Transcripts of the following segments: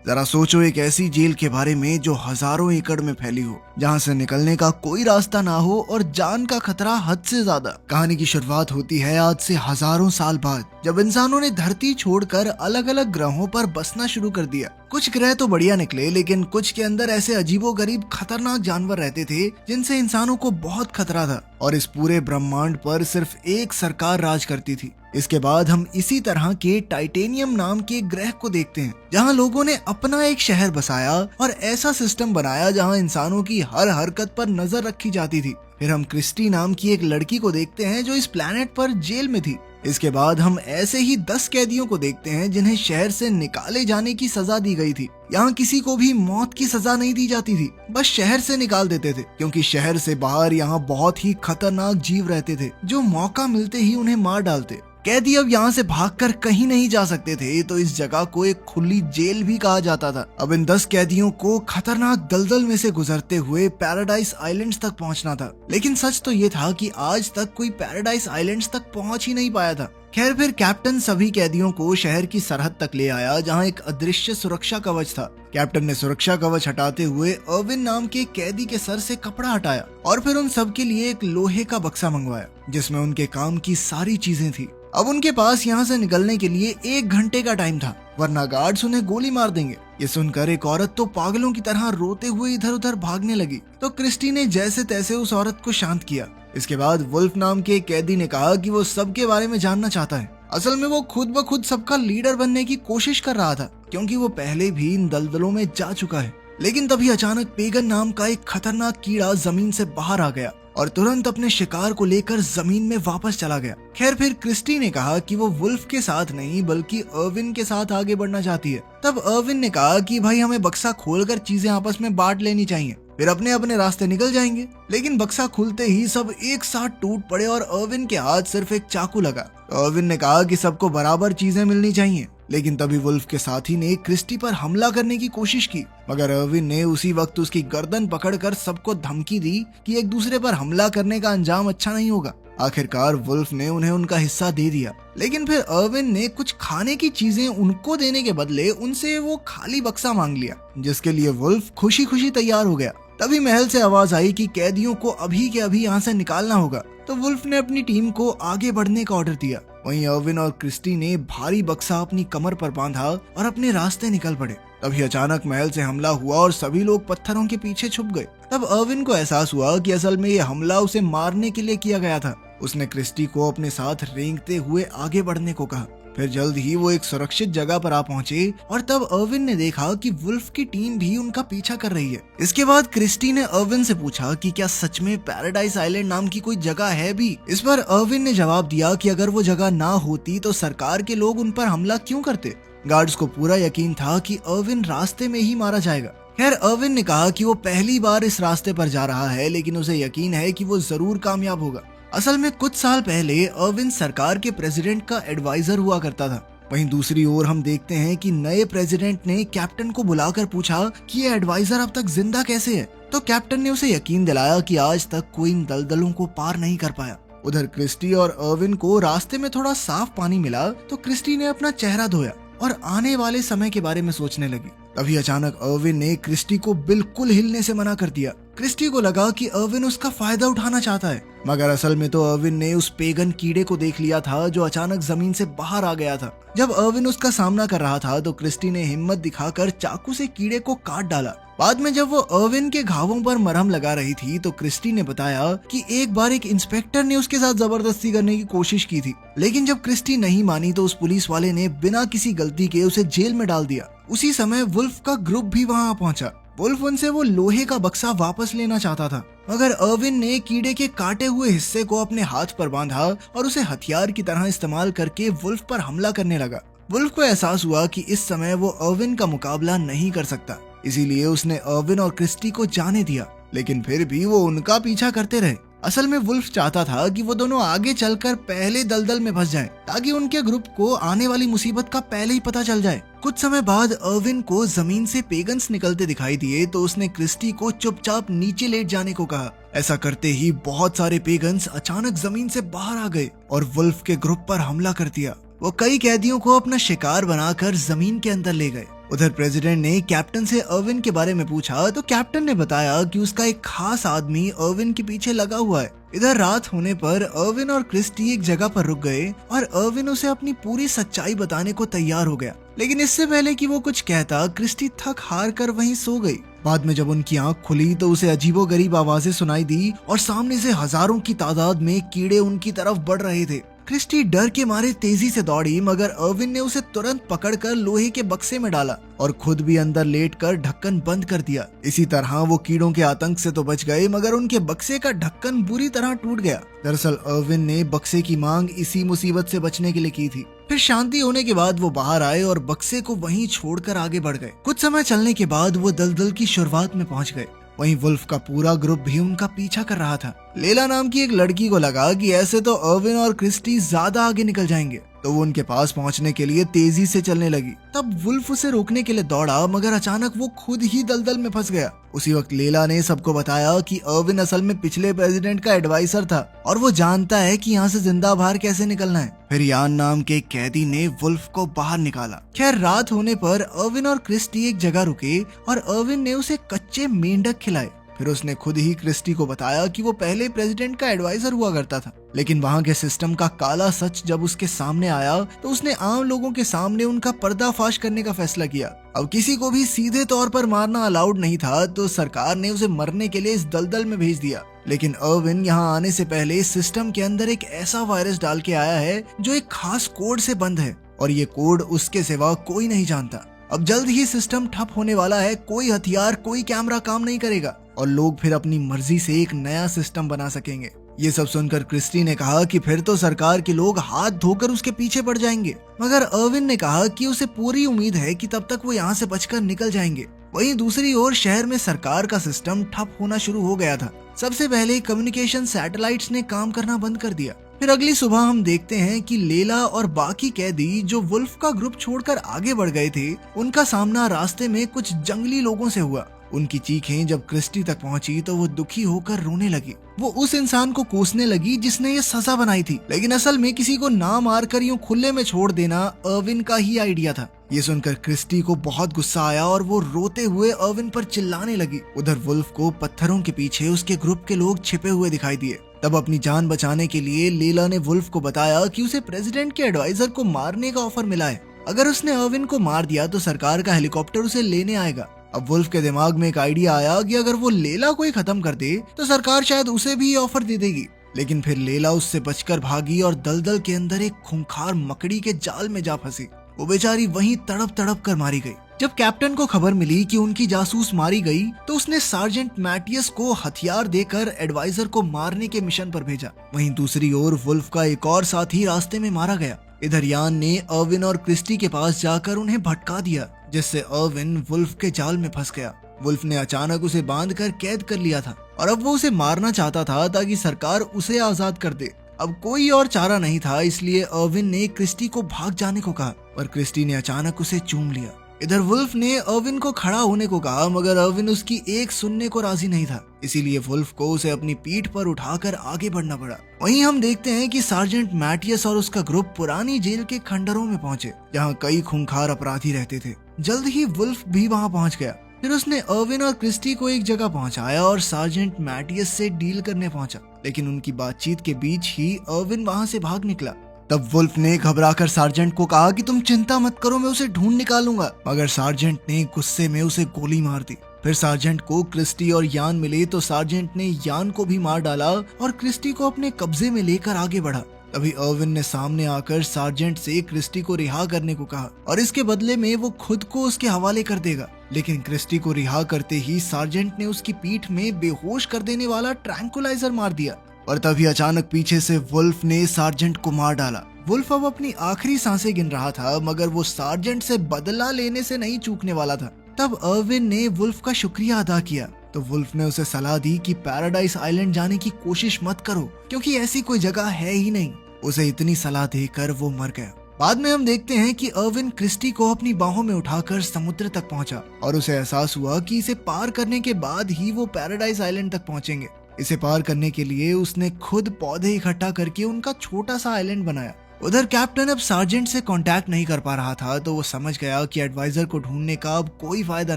जरा सोचो एक ऐसी जेल के बारे में जो हजारों एकड़ में फैली हो, जहाँ से निकलने का कोई रास्ता ना हो और जान का खतरा हद से ज्यादा। कहानी की शुरुआत होती है आज से हजारों साल बाद, जब इंसानों ने धरती छोड़कर अलग अलग ग्रहों पर बसना शुरू कर दिया। कुछ ग्रह तो बढ़िया निकले, लेकिन कुछ के अंदर ऐसे अजीबोगरीब खतरनाक जानवर रहते थे जिनसे इंसानों को बहुत खतरा था, और इस पूरे ब्रह्मांड पर सिर्फ एक सरकार राज करती थी। इसके बाद हम इसी तरह के टाइटेनियम नाम के ग्रह को देखते हैं, जहां लोगों ने अपना एक शहर बसाया और ऐसा सिस्टम बनाया जहां इंसानों की हर हरकत पर नजर रखी जाती थी। फिर हम क्रिस्टी नाम की एक लड़की को देखते हैं जो इस प्लेनेट पर जेल में थी। इसके बाद हम ऐसे ही 10 कैदियों को देखते हैं जिन्हें शहर से निकाले जाने की सजा दी गई थी। यहाँ किसी को भी मौत की सजा नहीं दी जाती थी, बस शहर से निकाल देते थे, क्योंकि शहर से बाहर यहाँ बहुत ही खतरनाक जीव रहते थे जो मौका मिलते ही उन्हें मार डालते। कैदी अब यहाँ से भागकर कहीं नहीं जा सकते थे, तो इस जगह को एक खुली जेल भी कहा जाता था। अब इन 10 कैदियों को खतरनाक दलदल में से गुजरते हुए पैराडाइज आइलैंड्स तक पहुंचना था, लेकिन सच तो ये था कि आज तक कोई पैराडाइज आइलैंड्स तक पहुंच ही नहीं पाया था। खैर, फिर कैप्टन सभी कैदियों को शहर की सरहद तक ले आया, जहां एक अदृश्य सुरक्षा कवच था। कैप्टन ने सुरक्षा कवच हटाते हुए अर्विन नाम के कैदी के सर से कपड़ा हटाया और फिर उन सब के लिए एक लोहे का बक्सा मंगवाया, जिसमें उनके काम की सारी चीजें थी। अब उनके पास यहाँ से निकलने के लिए 1 घंटे का टाइम था, वरना गार्ड्स उन्हें गोली मार देंगे। ये सुनकर एक औरत तो पागलों की तरह रोते हुए इधर उधर भागने लगी, तो क्रिस्टी ने जैसे तैसे उस औरत को शांत किया। इसके बाद वुल्फ नाम के कैदी ने कहा कि वो सबके बारे में जानना चाहता है। असल में वो खुद ब खुद सबका लीडर बनने की कोशिश कर रहा था, क्योंकि वो पहले भी इन दलदलों में जा चुका है। लेकिन तभी अचानक पेगन नाम का एक खतरनाक कीड़ा जमीन से बाहर आ गया और तुरंत अपने शिकार को लेकर जमीन में वापस चला गया। खैर, फिर क्रिस्टी ने कहा कि वो वुल्फ के साथ नहीं बल्कि अर्विन के साथ आगे बढ़ना चाहती है। तब अर्विन ने कहा कि भाई हमें बक्सा खोलकर चीजें आपस में बांट लेनी चाहिए, फिर अपने अपने रास्ते निकल जाएंगे। लेकिन बक्सा खुलते ही सब एक साथ टूट पड़े और अर्विन के हाथ सिर्फ एक चाकू लगा। तो अर्विन ने कहा कि सबको बराबर चीजें मिलनी चाहिए। लेकिन तभी वुल्फ के साथी ने क्रिस्टी पर हमला करने की कोशिश की, मगर अर्विन ने उसी वक्त उसकी गर्दन पकड़कर सबको धमकी दी कि एक दूसरे पर हमला करने का अंजाम अच्छा नहीं होगा। आखिरकार वुल्फ ने उन्हें उनका हिस्सा दे दिया, लेकिन फिर अर्विन ने कुछ खाने की चीजें उनको देने के बदले उनसे वो खाली बक्सा मांग लिया, जिसके लिए वुल्फ खुशी खुशी तैयार हो गया। तभी महल से आवाज आई कि कैदियों को अभी के अभी यहाँ से निकालना होगा, तो वुल्फ ने अपनी टीम को आगे बढ़ने का ऑर्डर दिया। वहीं अर्विन और क्रिस्टी ने भारी बक्सा अपनी कमर पर बांधा और अपने रास्ते निकल पड़े। तभी अचानक महल से हमला हुआ और सभी लोग पत्थरों के पीछे छुप गए। तब अर्विन को एहसास हुआ कि असल में ये हमला उसे मारने के लिए किया गया था। उसने क्रिस्टी को अपने साथ रेंगते हुए आगे बढ़ने को कहा। फिर जल्द ही वो एक सुरक्षित जगह पर आ पहुंचे और तब अर्विन ने देखा कि वुल्फ की टीम भी उनका पीछा कर रही है। इसके बाद क्रिस्टी ने अर्विन से पूछा कि क्या सच में पैराडाइज आइलैंड नाम की कोई जगह है भी। इस पर अर्विन ने जवाब दिया कि अगर वो जगह ना होती तो सरकार के लोग उन पर हमला क्यों करते। गार्ड्स को पूरा यकीन था कि अर्विन रास्ते में ही मारा जाएगा। खैर, अर्विन ने कहा कि वो पहली बार इस रास्ते पर जा रहा है, लेकिन उसे यकीन है कि वो जरूर कामयाब होगा। असल में कुछ साल पहले अर्विन सरकार के प्रेसिडेंट का एडवाइजर हुआ करता था। वहीं दूसरी ओर हम देखते हैं कि नए प्रेसिडेंट ने कैप्टन को बुलाकर पूछा कि ये एडवाइजर अब तक जिंदा कैसे है। तो कैप्टन ने उसे यकीन दिलाया कि आज तक कोई इन दलदलों को पार नहीं कर पाया। उधर क्रिस्टी और अर्विन को रास्ते में थोड़ा साफ पानी मिला, तो क्रिस्टी ने अपना चेहरा धोया और आने वाले समय के बारे में सोचने लगी। तभी अचानक अर्विन ने क्रिस्टी को बिल्कुल हिलने से मना कर दिया। क्रिस्टी को लगा कि अर्विन उसका फायदा उठाना चाहता है, मगर असल में तो अर्विन ने उस पेगन कीड़े को देख लिया था जो अचानक जमीन से बाहर आ गया था। जब अर्विन उसका सामना कर रहा था तो क्रिस्टी ने हिम्मत दिखाकर चाकू से कीड़े को काट डाला। बाद में जब वो अर्विन के घावों पर मरहम लगा रही थी तो क्रिस्टी ने बताया कि एक बार एक इंस्पेक्टर ने उसके साथ जबरदस्ती करने की कोशिश की थी, लेकिन जब क्रिस्टी नहीं मानी तो उस पुलिस वाले ने बिना किसी गलती के उसे जेल में डाल दिया। उसी समय वुल्फ का ग्रुप भी वहाँ पहुंचा। वुल्फ उनसे वो लोहे का बक्सा वापस लेना चाहता था, मगर अर्विन ने कीड़े के काटे हुए हिस्से को अपने हाथ पर बांधा और उसे हथियार की तरह इस्तेमाल करके वुल्फ पर हमला करने लगा। वुल्फ को एहसास हुआ कि इस समय वो अर्विन का मुकाबला नहीं कर सकता, इसीलिए उसने अर्विन और क्रिस्टी को जाने दिया, लेकिन फिर भी वो उनका पीछा करते रहे। असल में वुल्फ चाहता था कि वो दोनों आगे चलकर पहले दलदल में फंस जाएं, ताकि उनके ग्रुप को आने वाली मुसीबत का पहले ही पता चल जाए। कुछ समय बाद अर्विन को जमीन से पेगन्स निकलते दिखाई दिए, तो उसने क्रिस्टी को चुपचाप नीचे लेट जाने को कहा। ऐसा करते ही बहुत सारे पेगन्स अचानक जमीन से बाहर आ गए और वुल्फ के ग्रुप पर हमला कर दिया। वो कई कैदियों को अपना शिकार बनाकर जमीन के अंदर ले गए। उधर प्रेसिडेंट ने कैप्टन से अर्विन के बारे में पूछा तो कैप्टन ने बताया कि उसका एक खास आदमी अर्विन के पीछे लगा हुआ है। इधर रात होने पर अर्विन और क्रिस्टी एक जगह पर रुक गए और अर्विन उसे अपनी पूरी सच्चाई बताने को तैयार हो गया, लेकिन इससे पहले कि वो कुछ कहता क्रिस्टी थक हार कर वहीं सो गई। बाद में जब उनकी आंख खुली तो उसे अजीबोगरीब आवाजें सुनाई दी और सामने से हजारों की तादाद में कीड़े उनकी तरफ बढ़ रहे थे। क्रिस्टी डर के मारे तेजी से दौड़ी, मगर अर्विन ने उसे तुरंत पकड़कर लोहे के बक्से में डाला और खुद भी अंदर लेटकर ढक्कन बंद कर दिया। इसी तरह वो कीड़ों के आतंक से तो बच गए, मगर उनके बक्से का ढक्कन बुरी तरह टूट गया। दरअसल अर्विन ने बक्से की मांग इसी मुसीबत से बचने के लिए की थी। फिर शांति होने के बाद वो बाहर आए और बक्से को वहीं छोड़कर आगे बढ़ गए। कुछ समय चलने के बाद वो दलदल की शुरुआत में पहुंच गए। वहीं वुल्फ का पूरा ग्रुप भी उनका पीछा कर रहा था। लेला नाम की एक लड़की को लगा कि ऐसे तो अर्विन और क्रिस्टी ज्यादा आगे निकल जाएंगे, तो वो उनके पास पहुंचने के लिए तेजी से चलने लगी। तब वुल्फ उसे रोकने के लिए दौड़ा, मगर अचानक वो खुद ही दलदल में फंस गया। उसी वक्त लेला ने सबको बताया कि अर्विन असल में पिछले प्रेसिडेंट का एडवाइजर था और वो जानता है कि यहाँ से जिंदा बाहर कैसे निकलना है। फिर यान नाम के एक कैदी ने वुल्फ को बाहर निकाला। खैर रात होने पर अर्विन और क्रिस्टी एक जगह रुके और अर्विन ने उसे कच्चे मेंढक खिलाए। फिर उसने खुद ही क्रिस्टी को बताया कि वो पहले प्रेसिडेंट का एडवाइजर हुआ करता था, लेकिन वहाँ के सिस्टम का काला सच जब उसके सामने आया तो उसने आम लोगों के सामने उनका पर्दाफाश करने का फैसला किया। अब किसी को भी सीधे तौर पर मारना अलाउड नहीं था, तो सरकार ने उसे मरने के लिए इस दलदल में भेज दिया। लेकिन अर्विन यहाँ आने से पहले सिस्टम के अंदर एक ऐसा वायरस डाल के आया है जो एक खास कोड से बंद है और ये कोड उसके सिवा कोई नहीं जानता। अब जल्द ही सिस्टम ठप होने वाला है, कोई हथियार कोई कैमरा काम नहीं करेगा और लोग फिर अपनी मर्जी से एक नया सिस्टम बना सकेंगे। ये सब सुनकर क्रिस्टी ने कहा कि फिर तो सरकार के लोग हाथ धोकर उसके पीछे पड़ जाएंगे, मगर अर्विन ने कहा कि उसे पूरी उम्मीद है कि तब तक वो यहाँ से बचकर निकल जाएंगे। वहीं दूसरी ओर शहर में सरकार का सिस्टम ठप होना शुरू हो गया था। सबसे पहले कम्युनिकेशन सैटेलाइट्स ने काम करना बंद कर दिया। फिर अगली सुबह हम देखते हैं कि लेला और बाकी कैदी जो वुल्फ का ग्रुप छोड़कर आगे बढ़ गए थे, उनका सामना रास्ते में कुछ जंगली लोगों से हुआ। उनकी चीखें जब क्रिस्टी तक पहुंची तो वो दुखी होकर रोने लगी। वो उस इंसान को कोसने लगी जिसने ये सजा बनाई थी, लेकिन असल में किसी को ना मारकर यूं खुले में छोड़ देना अर्विन का ही आइडिया था। ये सुनकर क्रिस्टी को बहुत गुस्सा आया और वो रोते हुए अर्विन पर चिल्लाने लगी। उधर वुल्फ को पत्थरों के पीछे उसके ग्रुप के लोग छिपे हुए दिखाई दिए। तब अपनी जान बचाने के लिए लेला ने वुल्फ को बताया कि उसे प्रेसिडेंट के एडवाइजर को मारने का ऑफर मिला है। अगर उसने अर्विन को मार दिया तो सरकार का हेलीकॉप्टर उसे लेने आएगा। अब वुल्फ के दिमाग में एक आइडिया आया कि अगर वो लेला को ही खत्म कर दे तो सरकार शायद उसे भी ऑफर दे देगी। लेकिन फिर लेला उससे बचकर भागी और दलदल के अंदर एक खूंखार मकड़ी के जाल में जा फंसी। वो बेचारी वहीं तड़प तड़प कर मारी गई। जब कैप्टन को खबर मिली कि उनकी जासूस मारी गई तो उसने सार्जेंट मैटियस को हथियार देकर एडवाइजर को मारने के मिशन पर भेजा। वहीं दूसरी ओर वुल्फ का एक और साथी रास्ते में मारा गया। इधर यान ने अर्विन और क्रिस्टी के पास जाकर उन्हें भटका दिया, जिससे अर्विन वुल्फ के जाल में फंस गया। वुल्फ ने अचानक उसे बांधकर कैद कर लिया था और अब वो उसे मारना चाहता था ताकि सरकार उसे आजाद कर दे। अब कोई और चारा नहीं था, इसलिए अर्विन ने क्रिस्टी को भाग जाने को कहा और क्रिस्टी ने अचानक उसे चूम लिया। इधर वुल्फ ने अर्विन को खड़ा होने को कहा, मगर अर्विन उसकी एक सुनने को राजी नहीं था। इसीलिए वुल्फ को उसे अपनी पीठ पर उठाकर आगे बढ़ना पड़ा। वहीं हम देखते हैं कि सार्जेंट मैटियस और उसका ग्रुप पुरानी जेल के खंडरों में पहुंचे, जहां कई खूंखार अपराधी रहते थे। जल्द ही वुल्फ भी वहां पहुंच गया। फिर उसने अर्विन और क्रिस्टी को एक जगह पहुंचाया और सार्जेंट मैटियस से डील करने पहुंचा, लेकिन उनकी बातचीत के बीच ही अर्विन वहां से भाग निकला। तब वुल्फ ने घबराकर सार्जेंट को कहा कि तुम चिंता मत करो, मैं उसे ढूंढ निकालूंगा, मगर सार्जेंट ने गुस्से में उसे गोली मार दी। फिर सार्जेंट को क्रिस्टी और यान मिले तो सार्जेंट ने यान को भी मार डाला और क्रिस्टी को अपने कब्जे में लेकर आगे बढ़ा। तभी अर्विन ने सामने आकर सार्जेंट से क्रिस्टी को रिहा करने को कहा और इसके बदले में वो खुद को उसके हवाले कर देगा। लेकिन क्रिस्टी को रिहा करते ही सार्जेंट ने उसकी पीठ में बेहोश कर देने वाला ट्रैंकुलाइजर मार दिया और तभी अचानक पीछे से वुल्फ ने सार्जेंट को मार डाला। वुल्फ अब अपनी आखिरी सांसें गिन रहा था, मगर वो सार्जेंट से बदला लेने से नहीं चूकने वाला था। तब अर्विन ने वुल्फ का शुक्रिया अदा किया तो वुल्फ ने उसे सलाह दी कि पैराडाइज आइलैंड जाने की कोशिश मत करो, क्योंकि ऐसी कोई जगह है ही नहीं। उसे इतनी सलाह देकर वो मर गया। बाद में हम देखते हैं कि अर्विन क्रिस्टी को अपनी बाहों में उठाकर समुद्र तक पहुंचा और उसे एहसास हुआ कि इसे पार करने के बाद ही वो पैराडाइज आइलैंड तक पहुंचेंगे। इसे पार करने के लिए उसने खुद पौधे इकट्ठा करके उनका छोटा सा आइलैंड बनाया उधर कैप्टन अब सार्जेंट से कांटेक्ट नहीं कर पा रहा था, तो वो समझ गया कि एडवाइजर को ढूंढने का अब कोई फायदा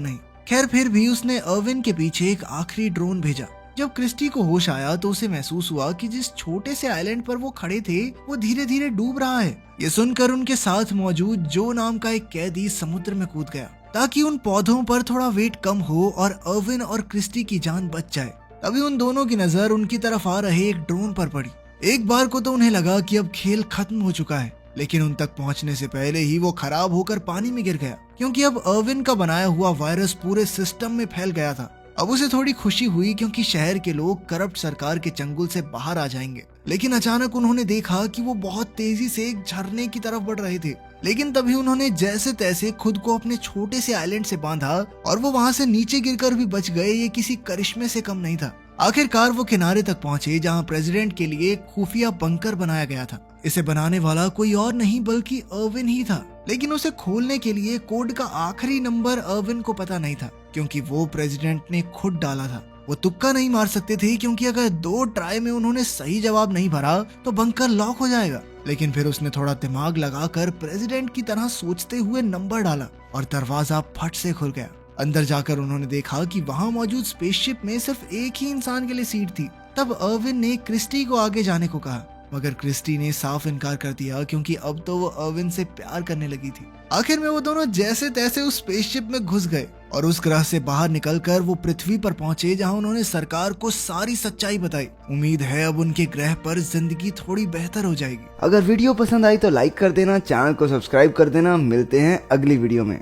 नहीं। खैर फिर भी उसने अर्विन के पीछे एक आखिरी ड्रोन भेजा। जब क्रिस्टी को होश आया तो उसे महसूस हुआ कि जिस छोटे से आइलैंड पर वो खड़े थे वो धीरे धीरे डूब रहा है। ये सुनकर उनके साथ मौजूद जो नाम का एक कैदी समुद्र में कूद गया ताकि उन पौधों पर थोड़ा वेट कम हो और अर्विन और क्रिस्टी की जान बच जाए। तभी उन दोनों की नजर उनकी तरफ आ रहे एक ड्रोन पर पड़ी। एक बार को तो उन्हें लगा कि अब खेल खत्म हो चुका है, लेकिन उन तक पहुंचने से पहले ही वो खराब होकर पानी में गिर गया, क्योंकि अब अर्विन का बनाया हुआ वायरस पूरे सिस्टम में फैल गया था। अब उसे थोड़ी खुशी हुई क्योंकि शहर के लोग करप्ट सरकार के चंगुल से बाहर आ जाएंगे, लेकिन अचानक उन्होंने देखा कि वो बहुत तेजी से एक झरने की तरफ बढ़ रहे थे। लेकिन तभी उन्होंने जैसे तैसे खुद को अपने छोटे से आइलैंड से बांधा और वो वहां से नीचे गिरकर भी बच गए। ये किसी करिश्मे से कम नहीं था। आखिरकार वो किनारे तक पहुंचे जहां प्रेसिडेंट के लिए एक खुफिया बंकर बनाया गया था। इसे बनाने वाला कोई और नहीं बल्कि अर्विन ही था, लेकिन उसे खोलने के लिए कोड का आखिरी नंबर अर्विन को पता नहीं था, क्योंकि वो प्रेसिडेंट ने खुद डाला था। वो तुक्का नहीं मार सकते थे, क्योंकि अगर 2 ट्राई में उन्होंने सही जवाब नहीं भरा तो बंकर लॉक हो जाएगा। लेकिन फिर उसने थोड़ा दिमाग लगाकर प्रेसिडेंट की तरह सोचते हुए नंबर डाला और दरवाजा फट से खुल गया। अंदर जाकर उन्होंने देखा कि वहां मौजूद स्पेसशिप में सिर्फ एक ही इंसान के लिए सीट थी। तब अर्विन ने क्रिस्टी को आगे जाने को कहा, मगर क्रिस्टी ने साफ इनकार कर दिया, क्योंकि अब तो वो अर्विन से प्यार करने लगी थी। आखिर में वो दोनों जैसे तैसे उस स्पेसशिप में घुस गए और उस ग्रह से बाहर निकलकर वो पृथ्वी पर पहुंचे, जहां उन्होंने सरकार को सारी सच्चाई बताई। उम्मीद है अब उनके ग्रह पर जिंदगी थोड़ी बेहतर हो जाएगी। अगर वीडियो पसंद आई तो लाइक कर देना, चैनल को सब्सक्राइब कर देना। मिलते हैं अगली वीडियो में।